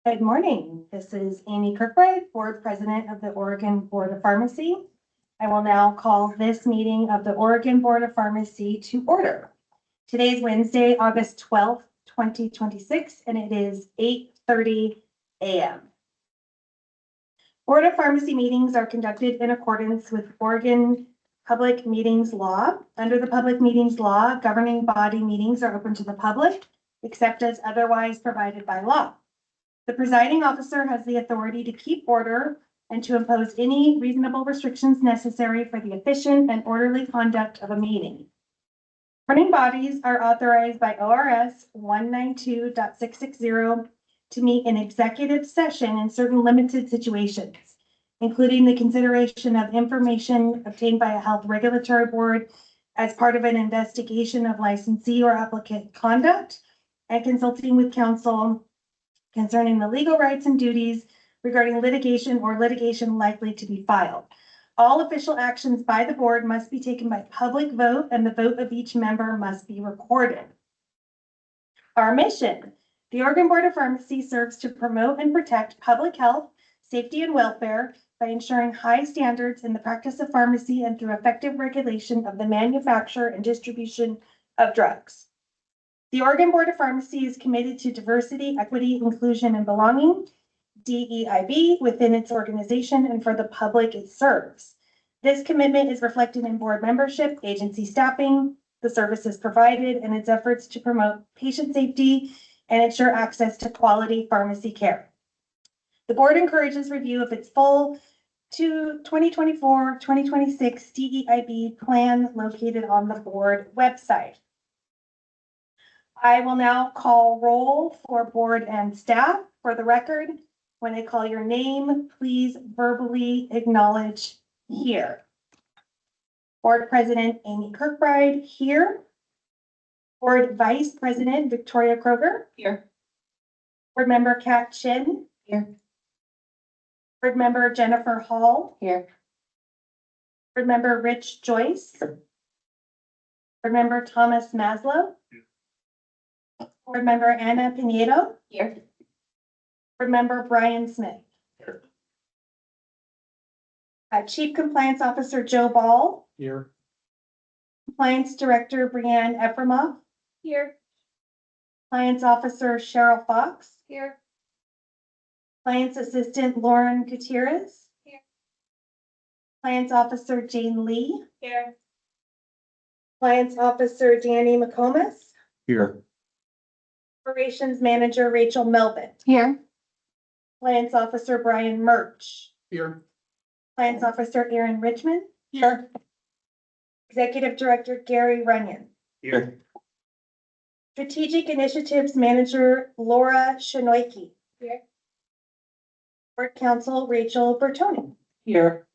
Good morning. This is Amy Kirkbride, Board President of the Oregon Board of Pharmacy. I will now call this meeting of the Oregon Board of Pharmacy to order. Today is Wednesday, August 12th, 2026, and it is 8:30 a.m. Board of Pharmacy meetings are conducted in accordance with Oregon Public Meetings Law. Under the Public Meetings Law, governing body meetings are open to the public, except as otherwise provided by law. The presiding officer has the authority to keep order and to impose any reasonable restrictions necessary for the efficient and orderly conduct of a meeting. Governing bodies are authorized by ORS 192.660 to meet in executive session in certain limited situations, including the consideration of information obtained by a health regulatory board as part of an investigation of licensee or applicant conduct, and consulting with counsel concerning the legal rights and duties regarding litigation or litigation likely to be filed. All official actions by the board must be taken by public vote, and the vote of each member must be recorded. Our mission: the Oregon Board of Pharmacy serves to promote and protect public health, safety, and welfare by ensuring high standards in the practice of pharmacy and through effective regulation of the manufacture and distribution of drugs. The Oregon Board of Pharmacy is committed to diversity, equity, inclusion, and belonging, DEIB, within its organization and for the public it serves. This commitment is reflected in board membership, agency staffing, the services provided, and its efforts to promote patient safety and ensure access to quality pharmacy care. The board encourages review of its full 2024-2026 DEIB plan located on the board website. I will now call roll for board and staff. For the record, when I call your name, please verbally acknowledge here. Board President Amy Kirkbride, here. Board Vice President Victoria Kroger, Here. Board Member Kat Chin, Here. Board Member Jennifer Hall, Here. Board Member Rich Joyce, Board Member Thomas Maslow, Board Member Anna Pinedo, Here. Board Member Brian Smith. Here. Chief Compliance Officer Joe Ball. Here. Compliance Director Brianne Efremoff. Here. Compliance Officer Cheryl Fox. Here. Compliance Assistant Lauren Gutierrez. Here. Compliance Officer Jane Lee. Here. Compliance Officer Danny McComas. Here. Operations Manager Rachel Melvin. Here. Compliance Officer Brian Murch. Here. Compliance Officer Aaron Richmond. Here. Executive Director Gary Runyon. Here. Strategic Initiatives Manager Laura Shinoiki. Here. Board Counsel Rachel Bertoni. Here.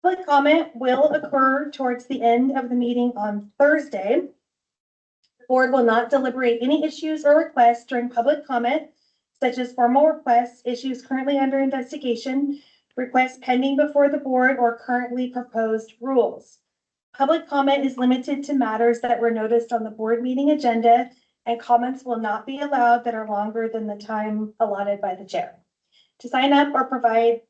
Public comment will occur towards the end of the meeting on Thursday. The board will not deliberate any issues or requests during public comment, such as formal requests, issues currently under investigation, requests pending before the board, or currently proposed rules. Public comment is limited to matters that were noticed on the board meeting agenda, and comments will not be allowed that are longer than the time allotted by the chair. To sign up or provide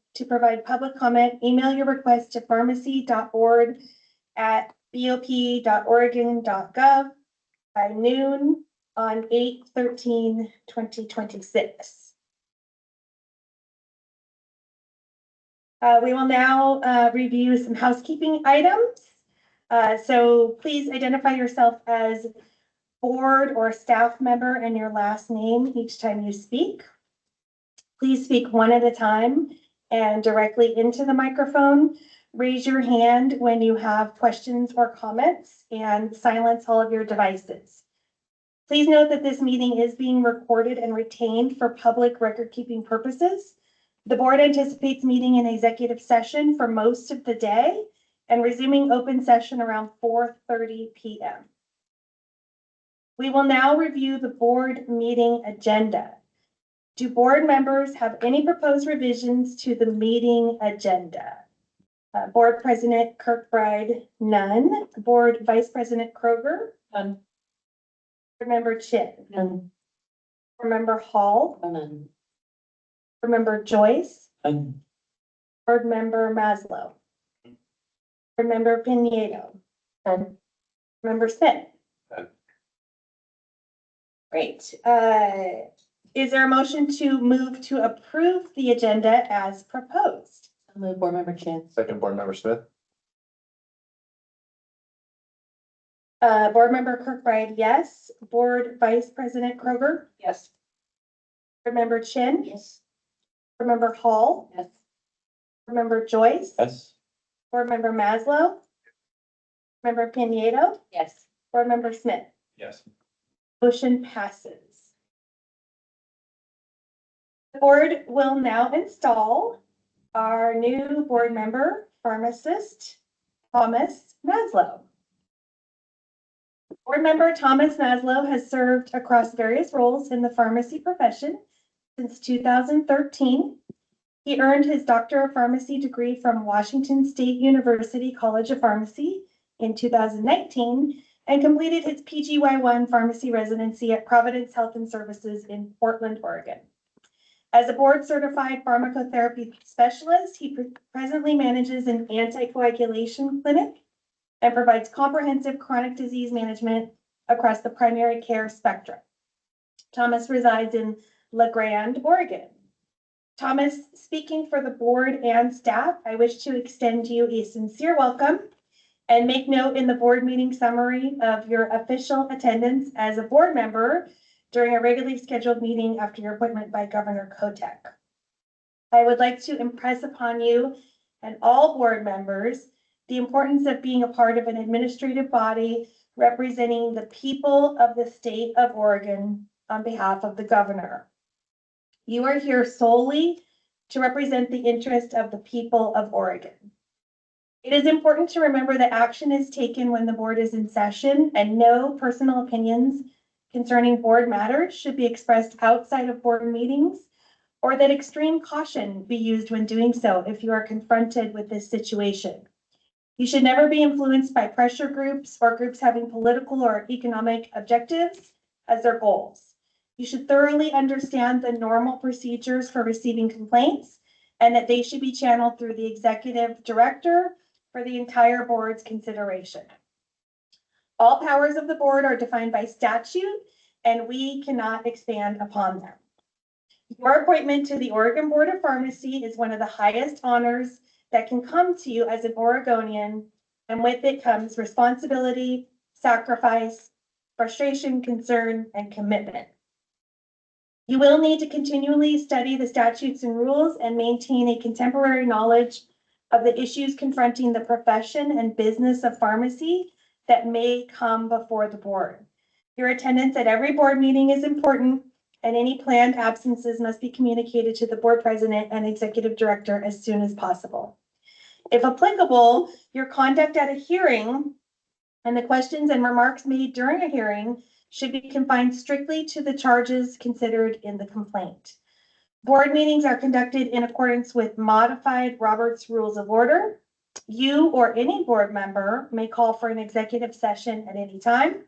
public comment, email your request to pharmacy.org@bop.oregon.gov by noon on 8/13/2026. We will now review some housekeeping items. So please identify yourself as board or staff member and your last name each time you speak. Please speak one at a time and directly into the microphone. Raise your hand when you have questions or comments, and silence all of your devices. Please note that this meeting is being recorded and retained for public record-keeping purposes. The board anticipates meeting in executive session for most of the day and resuming open session around 4:30 p.m. We will now review the board meeting agenda. Do board members have any proposed revisions to the meeting agenda? Board President Kirkbride, none. Board Vice President Kroger? None. Board Member Chin? None. Board Member Hall, Amen. Board Member Joyce, Amen. Board Member Maslow, Board Member Pinedo, Member Smith. Aye. Great. Is there a motion to move to approve the agenda as proposed? I'll move Board Member Chan. Second, Board Member Smith. Board Member Kirkbride, yes. Board Vice President Kroger, Yes. Board Member Chin, Yes. Board Member Hall, Yes. Board Member Joyce, Yes. Board Member Maslow, Member Pinedo, Yes. Board Member Smith. Yes. Motion passes. The board will now install our new board member, pharmacist, Thomas Maslow. Board member Thomas Maslow has served across various roles in the pharmacy profession since 2013. He earned his Doctor of Pharmacy degree from Washington State University College of Pharmacy in 2019 and completed his PGY1 pharmacy residency at Providence Health and Services in Portland, Oregon. As a board certified pharmacotherapy specialist, he presently manages an anticoagulation clinic and provides comprehensive chronic disease management across the primary care spectrum. Thomas resides in La Grande, Oregon. Thomas, speaking for the board and staff, I wish to extend you a sincere welcome and make note in the board meeting summary of your official attendance as a board member during a regularly scheduled meeting after your appointment by Governor Kotek. I would like to impress upon you and all board members the importance of being a part of an administrative body representing the people of the state of Oregon on behalf of the governor. You are here solely to represent the interest of the people of Oregon. It is important to remember that action is taken when the board is in session and no personal opinions concerning board matters should be expressed outside of board meetings, or that extreme caution be used when doing so if you are confronted with this situation. You should never be influenced by pressure groups or groups having political or economic objectives as their goals. You should thoroughly understand the normal procedures for receiving complaints and that they should be channeled through the executive director for the entire board's consideration. All powers of the board are defined by statute, and we cannot expand upon them. Your appointment to the Oregon Board of Pharmacy is one of the highest honors that can come to you as an Oregonian, and with it comes responsibility, sacrifice, frustration, concern, and commitment. You will need to continually study the statutes and rules and maintain a contemporary knowledge of the issues confronting the profession and business of pharmacy that may come before the board. Your attendance at every board meeting is important, and any planned absences must be communicated to the board president and executive director as soon as possible. If applicable, your conduct at a hearing and the questions and remarks made during a hearing should be confined strictly to the charges considered in the complaint. Board meetings are conducted in accordance with modified Robert's Rules of Order. You or any board member may call for an executive session at any time,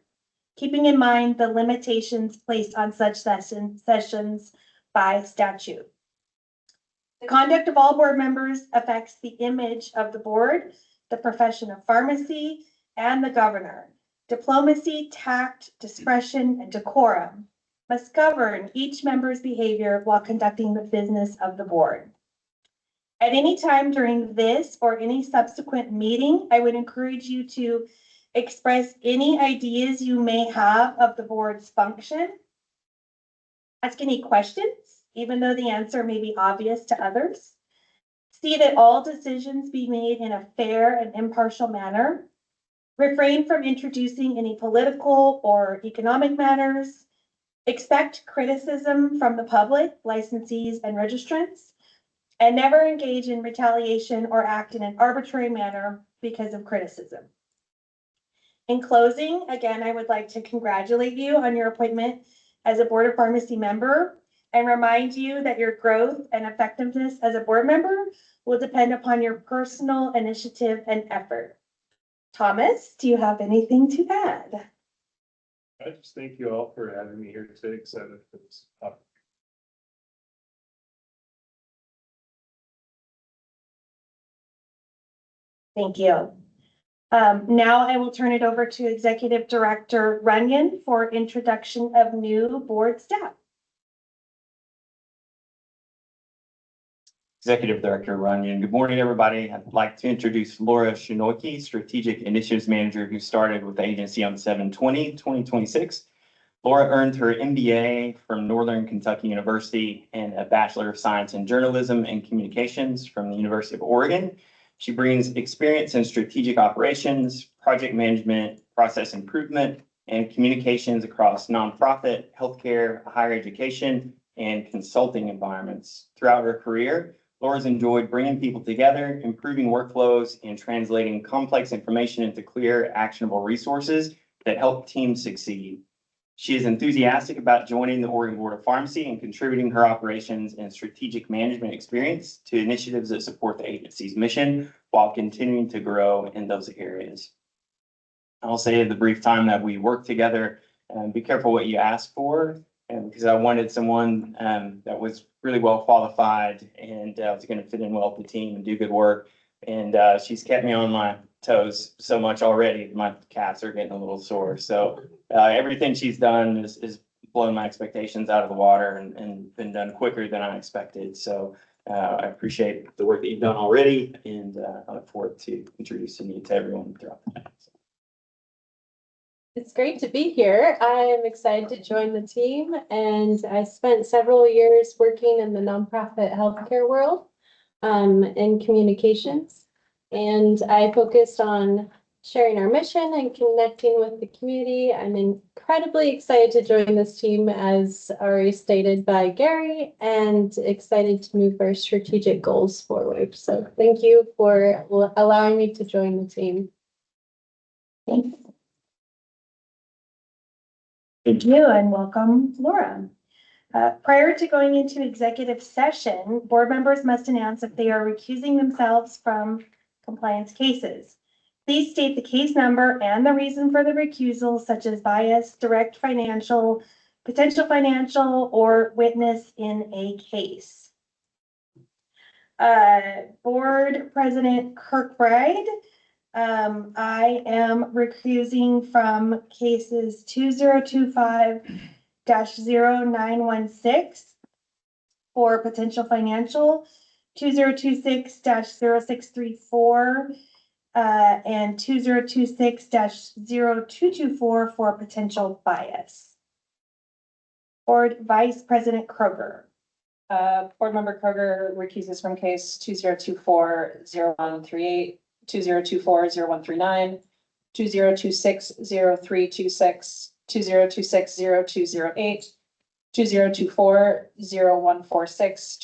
keeping in mind the limitations placed on such sessions by statute. The conduct of all board members affects the image of the board, the profession of pharmacy, and the governor. Diplomacy, tact, discretion, and decorum must govern each member's behavior while conducting the business of the board. At any time during this or any subsequent meeting, I would encourage you to express any ideas you may have of the board's function. Ask any questions, even though the answer may be obvious to others. See that all decisions be made in a fair and impartial manner. Refrain from introducing any political or economic matters. Expect criticism from the public, licensees, and registrants, and never engage in retaliation or act in an arbitrary manner because of criticism. In closing, again, I would like to congratulate you on your appointment as a Board of Pharmacy member and remind you that your growth and effectiveness as a board member will depend upon your personal initiative and effort. Thomas, do you have anything to add? I just thank you all for having me here today. Excited for this topic. Thank you. Now I will turn it over to Executive Director Runyon for introduction of new board staff. Executive Director Runyon. Good morning, everybody. I'd like to introduce Laura Shinoki, Strategic Initiatives Manager, who started with the agency on 7/20/2026. Laura earned her MBA from Northern Kentucky University and a Bachelor of Science in Journalism and Communications from the University of Oregon. She brings experience in strategic operations, project management, process improvement, and communications across nonprofit, healthcare, higher education, and consulting environments. Throughout her career, Laura's enjoyed bringing people together, improving workflows, and translating complex information into clear, actionable resources that help teams succeed. She is enthusiastic about joining the Oregon Board of Pharmacy and contributing her operations and strategic management experience to initiatives that support the agency's mission while continuing to grow in those areas. I'll say in the brief time that we work together, be careful what you ask for, because I wanted someone that was really well qualified and was going to fit in well with the team and do good work. And she's kept me on my toes so much already. My calves are getting a little sore. So everything she's done is blown my expectations out of the water and been done quicker than I expected. So I appreciate the work that you've done already, and I look forward to introducing you to everyone throughout the night. It's great to be here. I'm excited to join the team, and I spent several years working in the nonprofit healthcare world in communications. And I focused on sharing our mission and connecting with the community. I'm incredibly excited to join this team, as already stated by Gary, and excited to move our strategic goals forward. So thank you for allowing me to join the team. Thanks. Thank you and welcome, Laura. Prior to going into executive session, board members must announce if they are recusing themselves from compliance cases. Please state the case number and the reason for the recusal, such as bias, direct financial, potential financial, or witness in a case. Board President Kirkbride. I am recusing from cases 2025-0916 for potential financial, 2026-0634, and 2026-0224 for potential bias. Board Vice President Kroger. Board Member Kroger recuses from case 2024-0138, 2024-0139, 2026-0326, 2026-0208, 2024-0146,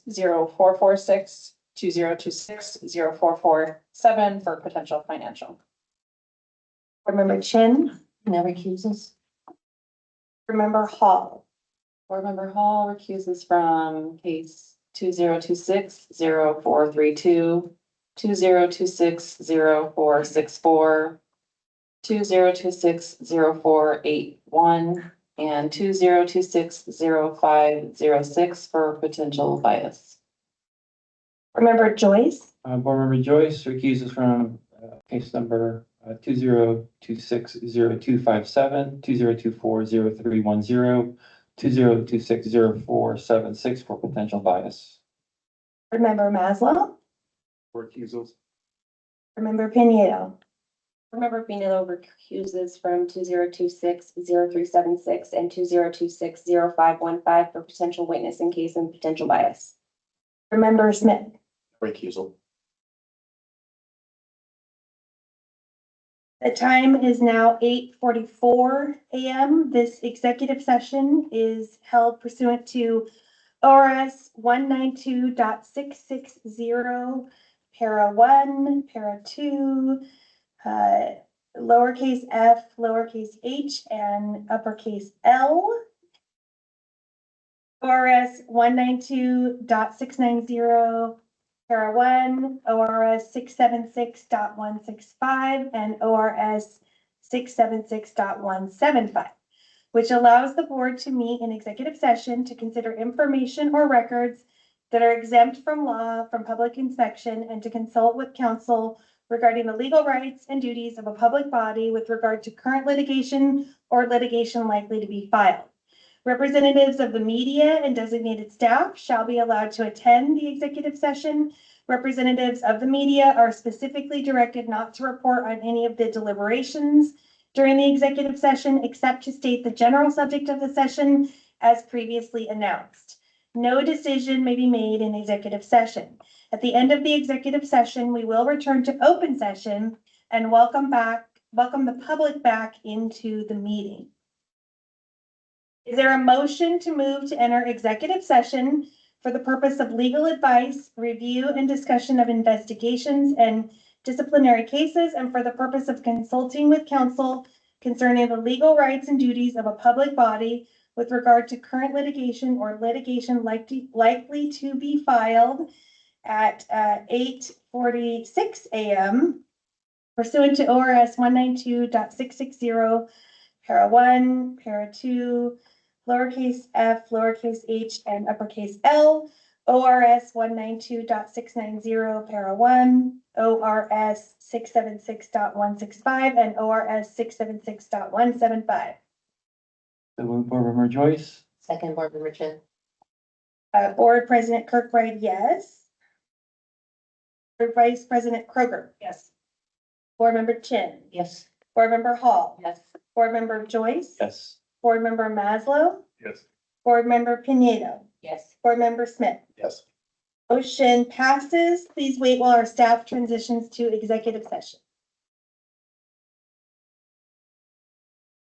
2026-0446, 2026-0447 for potential financial. Board Member Chin. No recuses. Board Member Hall. Board Member Hall recuses from case 2026-0432, 2026-0464, 2026-0481, and 2026-0506 for potential bias. Board Member Joyce. Board Member Joyce recuses from case number 2026-0257, 2024-0310, 2026-0476 for potential bias. Board Member Maslow. Recusals. Board Member Pinedo. Board Member Pinedo recuses from 2026-0376 and 2026-0515 for potential witness in case and potential bias. Board Member Smith. Recusal. The time is now 8:44 a.m. This executive session is held pursuant to ORS 192.660, para 1, para 2, lowercase f, lowercase h, and uppercase L. ORS 192.690, para 1, ORS 676.165, and ORS 676.175, which allows the board to meet in executive session to consider information or records that are exempt from law from public inspection and to consult with counsel regarding the legal rights and duties of a public body with regard to current litigation or litigation likely to be filed. Representatives of the media and designated staff shall be allowed to attend the executive session. Representatives of the media are specifically directed not to report on any of the deliberations during the executive session, except to state the general subject of the session as previously announced. No decision may be made in executive session. At the end of the executive session, we will return to open session and welcome the public back into the meeting. Is there a motion to move to enter executive session for the purpose of legal advice, review and discussion of investigations and disciplinary cases, and for the purpose of consulting with counsel concerning the legal rights and duties of a public body with regard to current litigation or litigation likely to be filed at 8:46 a.m. pursuant to ORS 192.660, para 1, para 2, lowercase f, lowercase h, and uppercase L, ORS 192.690, para 1, ORS 676.165, and ORS 676.175. So moved, Board Member Joyce. Second, Board Member Chin. Board President Kirkbride, yes. Board Vice President Kroger. Yes. Board Member Chin. Yes. Board Member Hall. Yes. Board Member Joyce. Yes. Board Member Maslow. Yes. Board Member Pinedo. Yes. Board Member Smith. Yes. Motion passes. Please wait while our staff transitions to executive session.